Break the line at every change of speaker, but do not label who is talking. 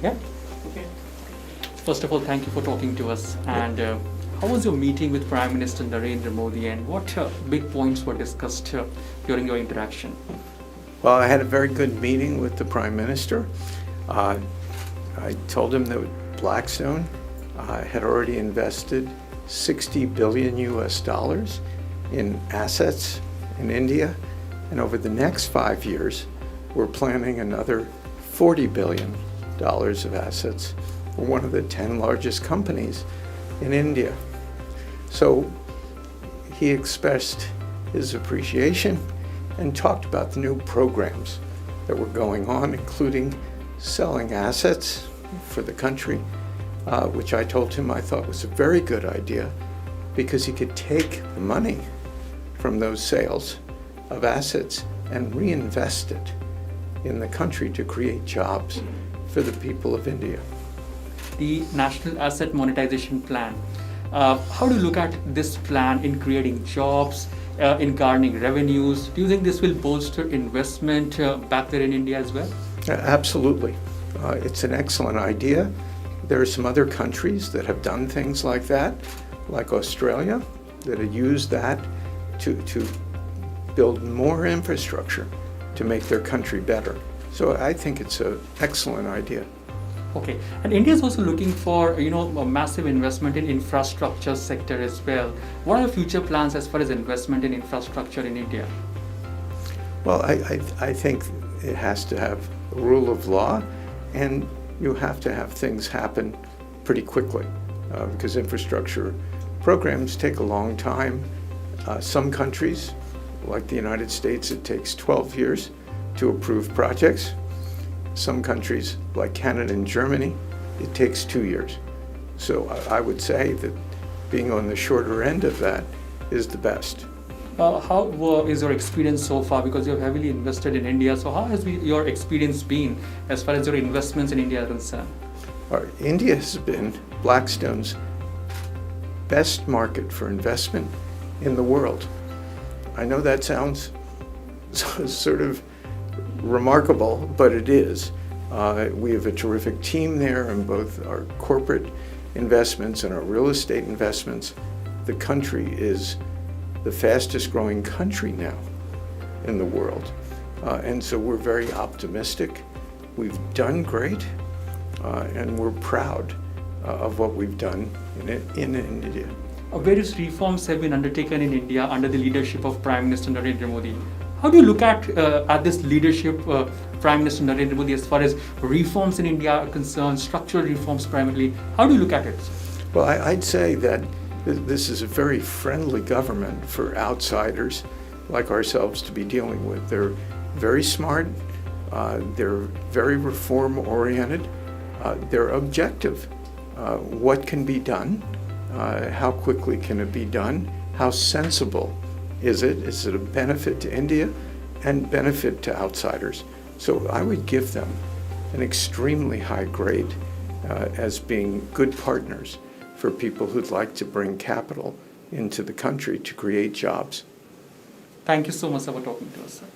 Yeah? Okay. First of all, thank you for talking to us. And how was your meeting with Prime Minister Narendra Modi, and what big points were discussed during your interaction?
Well, I had a very good meeting with the Prime Minister. I told him that Blackstone had already invested $60 billion in assets in India, and over the next 5 years, we're planning another $40 billion of assets. We're one of the 10 largest companies in India. So he expressed his appreciation and talked about the new programs that were going on, including selling assets for the country, which I told him I thought was a very good idea because he could take the money from those sales of assets and reinvest it in the country to create jobs for the people of India.
The National Asset Monetization Plan. How do you look at this plan in creating jobs, in garnering revenues? Do you think this will bolster investment back there in India as well?
Absolutely. It's an excellent idea. There are some other countries that have done things like that, like Australia, that have used that to build more infrastructure to make their country better. So I think it's an excellent idea.
Okay, and India is also looking for a massive investment in infrastructure sector as well. What are the future plans as far as investment in infrastructure in India?
Well, I think it has to have the rule of law, and you have to have things happen pretty quickly because infrastructure programs take a long time. Some countries, like the United States, it takes 12 years to approve projects. Some countries, like Canada and Germany, it takes 2 years. So I would say that being on the shorter end of that is the best.
How is your experience so far? Because you've heavily invested in India, so how has your experience been as far as your investments in India are concerned?
India has been Blackstone's best market for investment in the world. I know that sounds sort of remarkable, but it is. We have a terrific team there in both our corporate investments and our real estate investments. The country is the fastest growing country now in the world. And so we're very optimistic. We've done great, and we're proud of what we've done in India.
Various reforms have been undertaken in India under the leadership of Prime Minister Narendra Modi. How do you look at this leadership, Prime Minister Narendra Modi, as far as reforms in India are concerned, structural reforms primarily? How do you look at it?
Well, I'd say that this is a very friendly government for outsiders like ourselves to be dealing with. They're very smart, they're very reform-oriented, they're objective. What can be done? How quickly can it be done? How sensible is it? Is it a benefit to India and benefit to outsiders? So I would give them an extremely high grade as being good partners for people who'd like to bring capital into the country to create jobs.
Thank you so much for talking to us, sir.